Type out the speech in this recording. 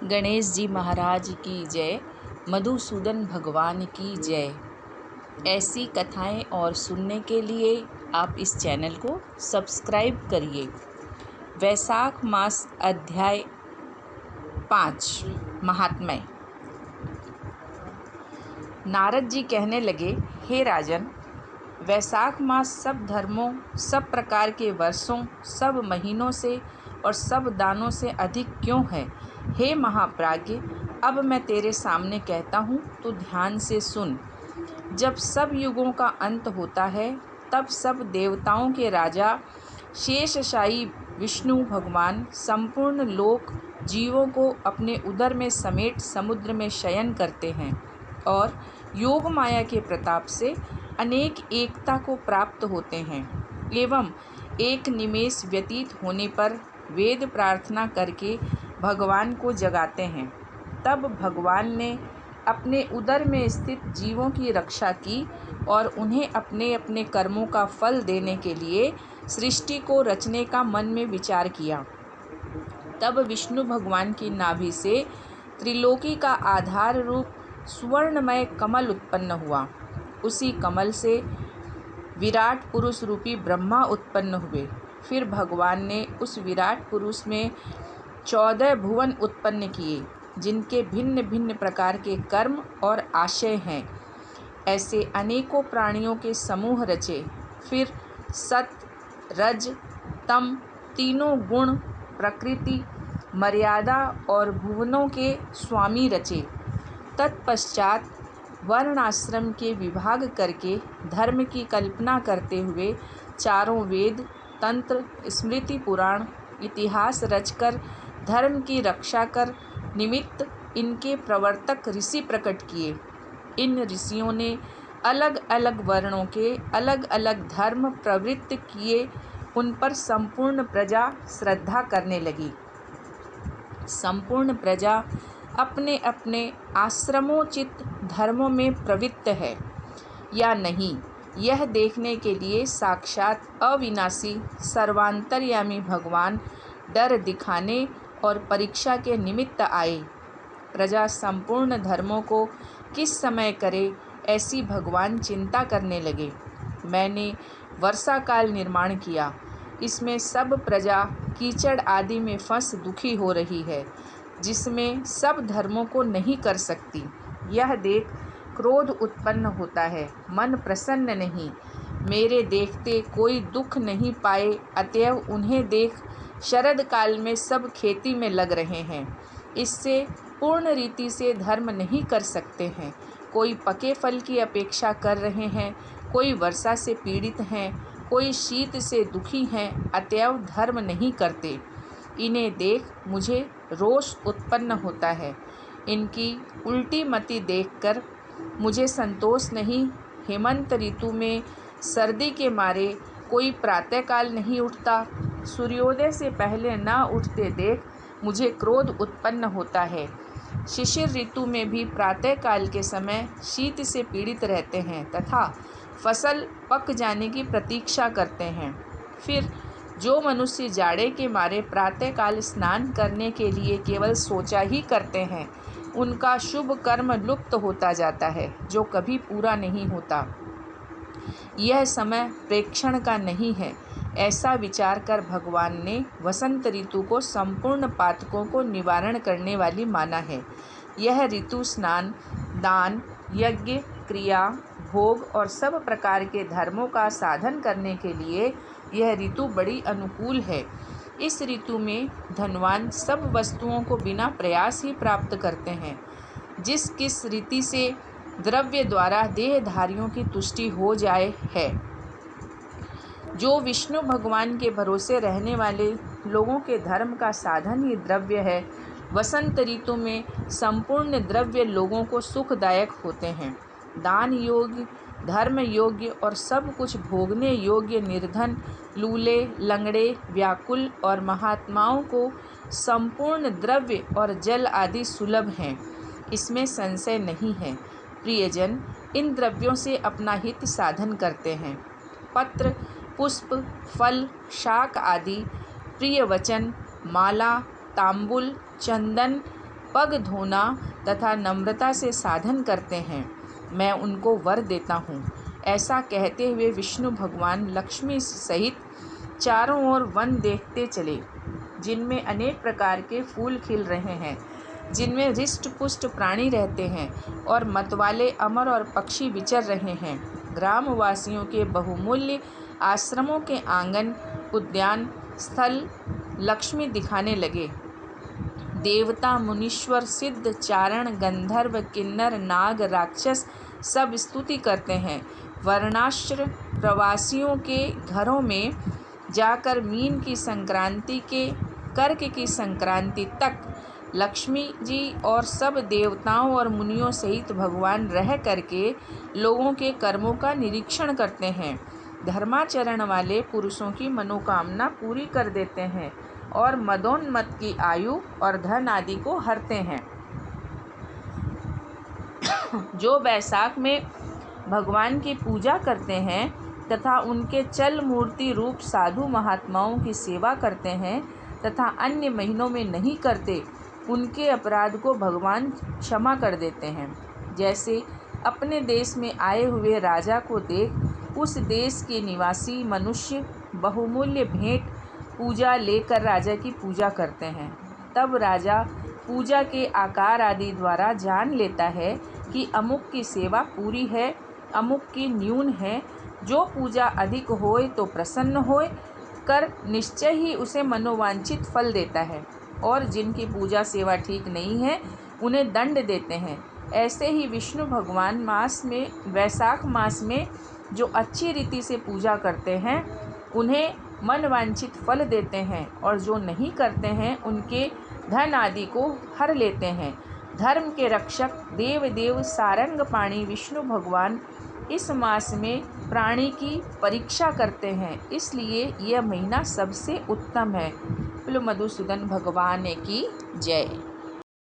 गणेश जी महाराज की जय, मधुसूदन भगवान की जय। ऐसी कथाएं और सुनने के लिए आप इस चैनल को सब्सक्राइब करिए। वैशाख मास अध्याय 5 महात्म्य। नारद जी कहने लगे, हे राजन, वैशाख मास सब धर्मों, सब प्रकार के वर्षों, सब महीनों से और सब दानों से अधिक क्यों है? हे महाप्राज्ञ, अब मैं तेरे सामने कहता हूँ, तो ध्यान से सुन। जब सब युगों का अंत होता है, तब सब देवताओं के राजा शेषशायी विष्णु भगवान संपूर्ण लोक जीवों को अपने उदर में समेट समुद्र में शयन करते हैं और योग माया के प्रताप से अनेक एकता को प्राप्त होते हैं एवं एक निमेष व्यतीत होने पर वेद प्रार्थना करके भगवान को जगाते हैं। तब भगवान ने अपने उदर में स्थित जीवों की रक्षा की और उन्हें अपने अपने कर्मों का फल देने के लिए सृष्टि को रचने का मन में विचार किया। तब विष्णु भगवान की नाभि से त्रिलोकी का आधार रूप सुवर्णमय कमल उत्पन्न हुआ। उसी कमल से विराट पुरुष रूपी ब्रह्मा उत्पन्न हुए। फिर भगवान ने उस विराट पुरुष में 14 भुवन उत्पन्न किए, जिनके भिन्न भिन्न प्रकार के कर्म और आशय हैं। ऐसे अनेकों प्राणियों के समूह रचे। फिर सत, रज, तम तीनों गुण, प्रकृति, मर्यादा और भुवनों के स्वामी रचे। तत्पश्चात वर्णाश्रम के विभाग करके धर्म की कल्पना करते हुए चारों वेद, तंत्र, स्मृति, पुराण, इतिहास रचकर धर्म की रक्षा कर निमित्त इनके प्रवर्तक ऋषि प्रकट किए। इन ऋषियों ने अलग अलग वर्णों के अलग अलग धर्म प्रवृत्त किए। उन पर संपूर्ण प्रजा श्रद्धा करने लगी। संपूर्ण प्रजा अपने अपने आश्रमोचित धर्मों में प्रवृत्त है या नहीं, यह देखने के लिए साक्षात अविनाशी सर्वांतर्यामी भगवान डर दिखाने और परीक्षा के निमित्त आए। प्रजा संपूर्ण धर्मों को किस समय करे, ऐसी भगवान चिंता करने लगे। मैंने वर्षा काल निर्माण किया। इसमें सब प्रजा कीचड़ आदि में फंस दुखी हो रही है, जिसमें सब धर्मों को नहीं कर सकती। यह देख क्रोध उत्पन्न होता है, मन प्रसन्न नहीं। मेरे देखते कोई दुख नहीं पाए, अतएव उन्हें देख शरद काल में सब खेती में लग रहे हैं। इससे पूर्ण रीति से धर्म नहीं कर सकते हैं। कोई पके फल की अपेक्षा कर रहे हैं, कोई वर्षा से पीड़ित हैं, कोई शीत से दुखी हैं, अतएव धर्म नहीं करते। इन्हें देख मुझे रोष उत्पन्न होता है। इनकी उल्टी मति देखकर मुझे संतोष नहीं। हेमंत ऋतु में सर्दी के मारे कोई प्रातःकाल नहीं उठता। सूर्योदय से पहले न उठते देख मुझे क्रोध उत्पन्न होता है। शिशिर ऋतु में भी प्रातःकाल के समय शीत से पीड़ित रहते हैं तथा फसल पक जाने की प्रतीक्षा करते हैं। फिर जो मनुष्य जाड़े के मारे प्रातःकाल स्नान करने के लिए केवल सोचा ही करते हैं, उनका शुभ कर्म लुप्त होता जाता है, जो कभी पूरा नहीं होता। यह समय प्रेक्षण का नहीं है, ऐसा विचार कर भगवान ने वसंत ऋतु को संपूर्ण पातकों को निवारण करने वाली माना है। यह ऋतु स्नान, दान, यज्ञ, क्रिया, भोग और सब प्रकार के धर्मों का साधन करने के लिए यह ऋतु बड़ी अनुकूल है। इस ऋतु में धनवान सब वस्तुओं को बिना प्रयास ही प्राप्त करते हैं। जिस किस रीति से द्रव्य द्वारा देहधारियों की तुष्टि हो जाए है। जो विष्णु भगवान के भरोसे रहने वाले लोगों के धर्म का साधन ही द्रव्य है, वसंत ऋतु में संपूर्ण द्रव्य लोगों को सुखदायक होते हैं। दान योग्य, धर्म योग्य और सब कुछ भोगने योग्य निर्धन, लूले, लंगड़े, व्याकुल और महात्माओं को संपूर्ण द्रव्य और जल आदि सुलभ हैं। इसमें संशय नहीं है। प्रियजन इन द्रव्यों से अपना हित साधन करते हैं। पत्र, पुष्प, फल, शाक आदि, प्रिय वचन, माला, तांबुल, चंदन, पग धोना तथा नम्रता से साधन करते हैं, मैं उनको वर देता हूँ। ऐसा कहते हुए विष्णु भगवान लक्ष्मी सहित चारों ओर वन देखते चले, जिनमें अनेक प्रकार के फूल खिल रहे हैं, जिनमें हृष्ट पुष्ट प्राणी रहते हैं और मतवाले अमर और पक्षी विचर रहे हैं। ग्रामवासियों के बहुमूल्य आश्रमों के आंगन, उद्यान, स्थल लक्ष्मी दिखाने लगे। देवता, मुनीश्वर, सिद्ध, चारण, गंधर्व, किन्नर, नाग, राक्षस सब स्तुति करते हैं। वर्णाश्र प्रवासियों के घरों में जाकर मीन की संक्रांति के कर्क की संक्रांति तक लक्ष्मी जी और सब देवताओं और मुनियों सहित भगवान रह करके लोगों के कर्मों का निरीक्षण करते हैं। धर्माचरण वाले पुरुषों की मनोकामना पूरी कर देते हैं और मदोन्मत्त की आयु और धन आदि को हरते हैं। जो वैशाख में भगवान की पूजा करते हैं तथा उनके चल मूर्ति रूप साधु महात्माओं की सेवा करते हैं तथा अन्य महीनों में नहीं करते, उनके अपराध को भगवान क्षमा कर देते हैं। जैसे अपने देश में आए हुए राजा को देख उस देश के निवासी मनुष्य बहुमूल्य भेंट पूजा लेकर राजा की पूजा करते हैं, तब राजा पूजा के आकार आदि द्वारा जान लेता है कि अमुक की सेवा पूरी है, अमुक की न्यून है। जो पूजा अधिक होए तो प्रसन्न होए कर निश्चय ही उसे मनोवांछित फल देता है, और जिनकी पूजा सेवा ठीक नहीं है उन्हें दंड देते हैं। ऐसे ही विष्णु भगवान वैशाख मास में जो अच्छी रीति से पूजा करते हैं उन्हें मनवांछित फल देते हैं, और जो नहीं करते हैं उनके धन आदि को हर लेते हैं। धर्म के रक्षक देव सारंग पाणी विष्णु भगवान इस मास में प्राणी की परीक्षा करते हैं, इसलिए यह महीना सबसे उत्तम है। बोलो मधुसूदन भगवान की जय।